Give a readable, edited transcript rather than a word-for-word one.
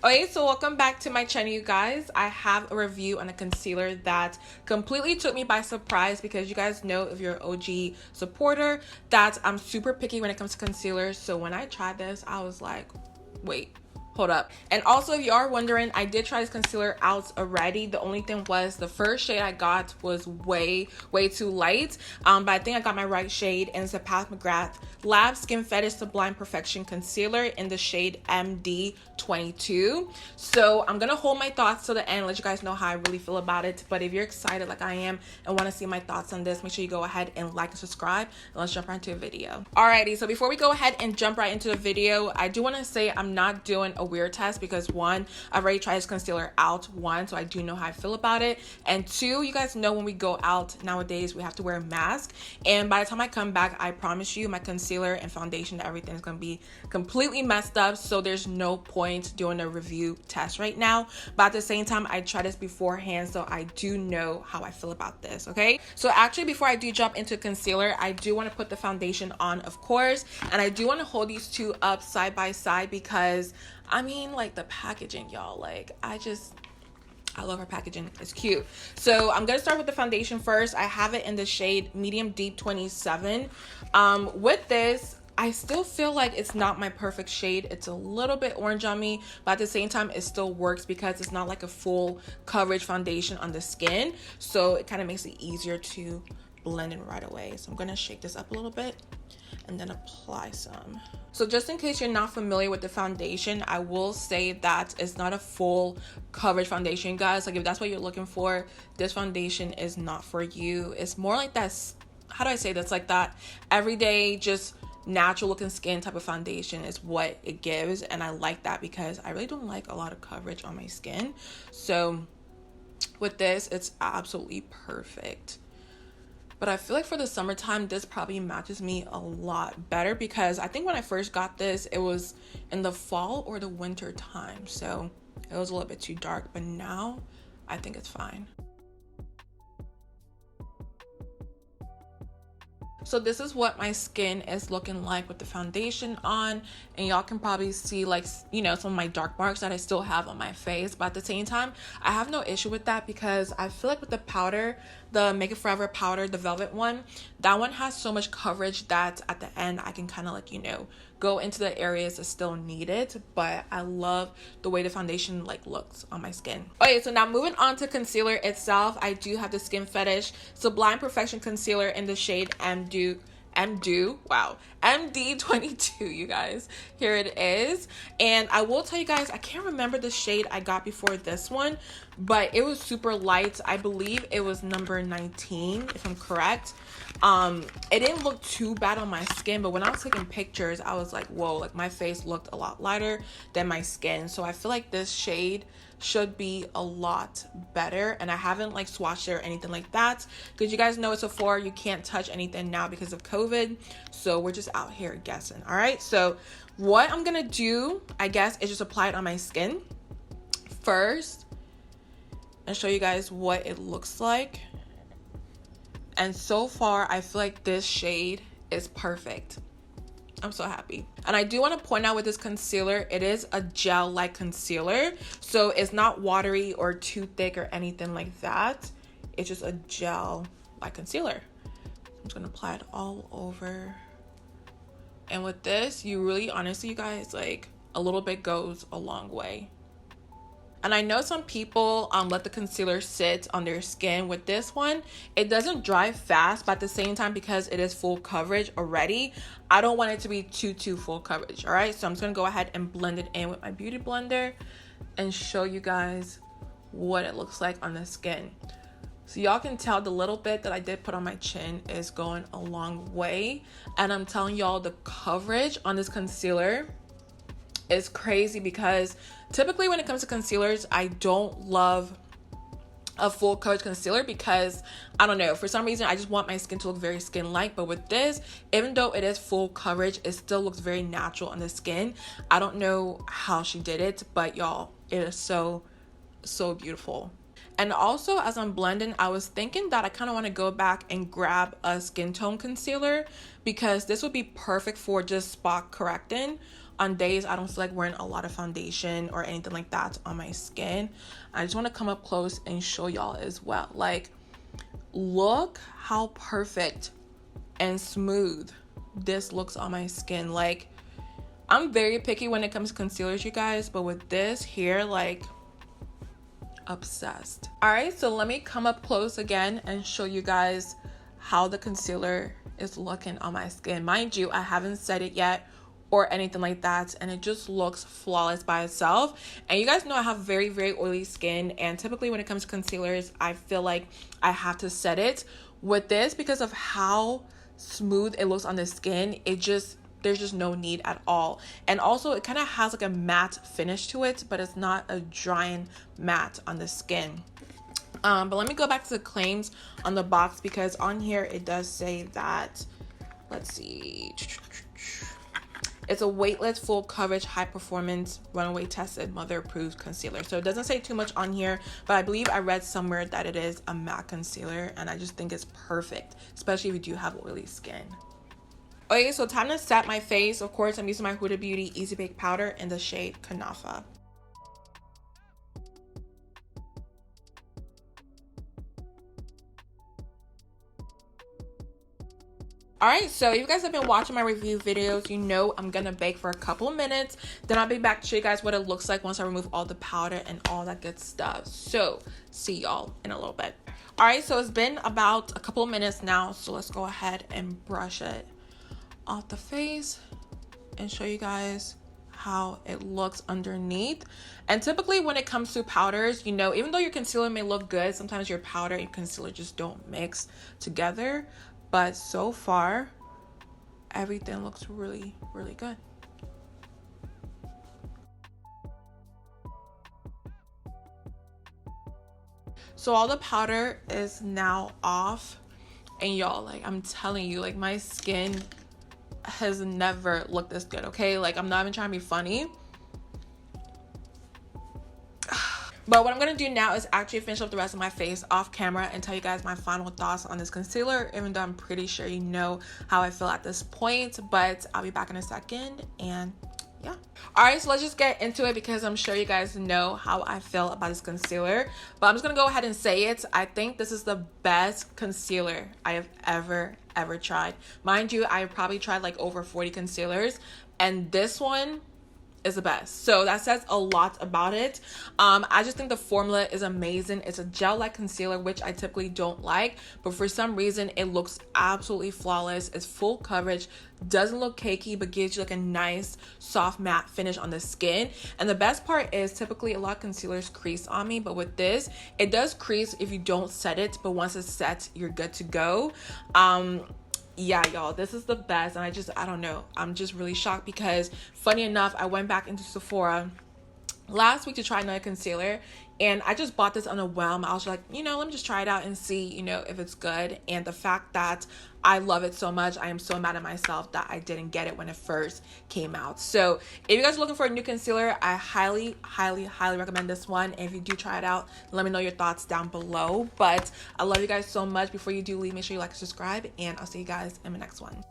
Okay, so welcome back to my channel, you guys. I have a review on a concealer that completely took me by surprise because you guys know, if you're an OG supporter, that I'm super picky when it comes to concealers. So when I tried this, I was like, wait, hold up. And also, if you are wondering, I did try this concealer out already. The only thing was the first shade I got was way too light, but I think I got my right shade, and it's a Pat McGrath Lab Skin Fetish Sublime Perfection Concealer in the shade MD22. So I'm gonna hold my thoughts till the end, let you guys know how I really feel about it. But if you're excited like I am and want to see my thoughts on this, make sure you go ahead and like and subscribe, and let's jump right into the video. Alrighty, so before we go ahead and jump right into the video, I do want to say I'm not doing a weird test because one, I've already tried this concealer out, so I do know how I feel about it, and two, you guys know when we go out nowadays we have to wear a mask, and by the time I come back, I promise you my concealer and foundation, everything is going to be completely messed up. So there's no point doing a review test right now, but at the same time I tried this beforehand, so I do know how I feel about this. Okay, so actually before I do jump into concealer, I do want to put the foundation on, of course, and I do want to hold these two up side by side because I mean, like, the packaging, y'all, like, I love her packaging. It's cute. So I'm gonna start with the foundation first. I have it in the shade medium deep 27. With this, I still feel like it's not my perfect shade. It's a little bit orange on me, but at the same time it still works because it's not like a full coverage foundation on the skin, so it kind of makes it easier to blend in right away. So I'm gonna shake this up a little bit and then apply some. So just in case you're not familiar with the foundation, I will say that it's not a full coverage foundation, guys. Like, if that's what you're looking for, this foundation is not for you. It's more like that, how do I say this, like that everyday, just natural looking skin type of foundation is what it gives, and I like that because I really don't like a lot of coverage on my skin. So with this, it's absolutely perfect. But I feel like for the summertime, this probably matches me a lot better because I think when I first got this, it was in the fall or the winter time. So it was a little bit too dark, but now I think it's fine. So this is what my skin is looking like with the foundation on, and y'all can probably see, like, you know, some of my dark marks that I still have on my face, but at the same time I have no issue with that because I feel like with the powder, the Make It Forever powder, the velvet one, that one has so much coverage that at the end I can kind of, like, you know, go into the areas that still need it. But I love the way the foundation like looks on my skin. Okay, so now moving on to concealer itself, I do have the Skin Fetish Sublime Perfection Concealer in the shade MD22, you guys. Here it is. And I will tell you guys, I can't remember the shade I got before this one, but it was super light. I believe it was number 19, if I'm correct. It didn't look too bad on my skin, but when I was taking pictures, I was like, whoa, like my face looked a lot lighter than my skin. So I feel like this shade should be a lot better, and I haven't like swatched it or anything like that because you guys know it's Sephora, you can't touch anything now because of COVID, so we're just out here guessing. All right, so what I'm gonna do, I guess, is just apply it on my skin first and show you guys what it looks like. And so far I feel like this shade is perfect. I'm so happy. And I do want to point out with this concealer, it is a gel like concealer, so it's not watery or too thick or anything like that. It's just a gel like concealer. I'm just gonna apply it all over, and with this, you really, honestly, you guys, like, a little bit goes a long way. And I know some people let the concealer sit on their skin. With this one, it doesn't dry fast, but at the same time, because it is full coverage already, I don't want it to be too full coverage. All right, so I'm just gonna go ahead and blend it in with my beauty blender and show you guys what it looks like on the skin. So y'all can tell the little bit that I did put on my chin is going a long way, and I'm telling y'all, the coverage on this concealer is crazy because typically when it comes to concealers, I don't love a full coverage concealer because, I don't know, for some reason I just want my skin to look very skin-like. But with this, even though it is full coverage, it still looks very natural on the skin. I don't know how she did it, but y'all, it is so beautiful. And also, as I'm blending, I was thinking that I kind of want to go back and grab a skin tone concealer because this would be perfect for just spot correcting on days I don't feel like wearing a lot of foundation or anything like that on my skin. I just want to come up close and show y'all as well. Like, look how perfect and smooth this looks on my skin. Like, I'm very picky when it comes to concealers, you guys, but with this here, like, obsessed. All right, so let me come up close again and show you guys how the concealer is looking on my skin. Mind you, I haven't set it yet or anything like that, and it just looks flawless by itself. And you guys know I have very, very oily skin, and typically when it comes to concealers, I feel like I have to set it. With this, because of how smooth it looks on the skin, there's just no need at all. And also it kind of has like a matte finish to it, but it's not a drying matte on the skin. But let me go back to the claims on the box, because on here it does say that, let's see, it's a weightless, full coverage, high performance, runaway tested, mother approved concealer. So it doesn't say too much on here, but I believe I read somewhere that it is a matte concealer, and I just think it's perfect, especially if you do have oily skin. Okay, so time to set my face. Of course, I'm using my Huda Beauty Easy Bake Powder in the shade Kanafa. Alright, so if you guys have been watching my review videos, you know I'm gonna bake for a couple of minutes. Then I'll be back to show you guys what it looks like once I remove all the powder and all that good stuff. So, see y'all in a little bit. Alright, so it's been about a couple of minutes now, so let's go ahead and brush it off the face and show you guys how it looks underneath. And typically when it comes to powders, you know, even though your concealer may look good, sometimes your powder and concealer just don't mix together. But so far, everything looks really, really good. So all the powder is now off. And y'all, like, I'm telling you, like, my skin has never looked this good, okay? Like, I'm not even trying to be funny. But what I'm going to do now is actually finish up the rest of my face off camera and tell you guys my final thoughts on this concealer, even though I'm pretty sure you know how I feel at this point. But I'll be back in a second, and yeah. Alright, so let's just get into it, because I'm sure you guys know how I feel about this concealer. But I'm just going to go ahead and say it. I think this is the best concealer I have ever tried. Mind you, I probably tried like over 40 concealers, and this one is the best. So that says a lot about it. I just think the formula is amazing. It's a gel-like concealer, which I typically don't like, but for some reason it looks absolutely flawless. It's full coverage, doesn't look cakey, but gives you like a nice soft matte finish on the skin. And the best part is, typically a lot of concealers crease on me, but with this, it does crease if you don't set it, but once it's set, you're good to go. Yeah, y'all, this is the best. And I don't know, I'm just really shocked, because funny enough, I went back into Sephora last week to try another concealer, and I just bought this on a whim. I was like, you know, let me just try it out and see, you know, if it's good. And the fact that I love it so much, I am so mad at myself that I didn't get it when it first came out. So if you guys are looking for a new concealer, I highly recommend this one. And if you do try it out, let me know your thoughts down below. But I love you guys so much. Before you do leave, make sure you like and subscribe, and I'll see you guys in the next one.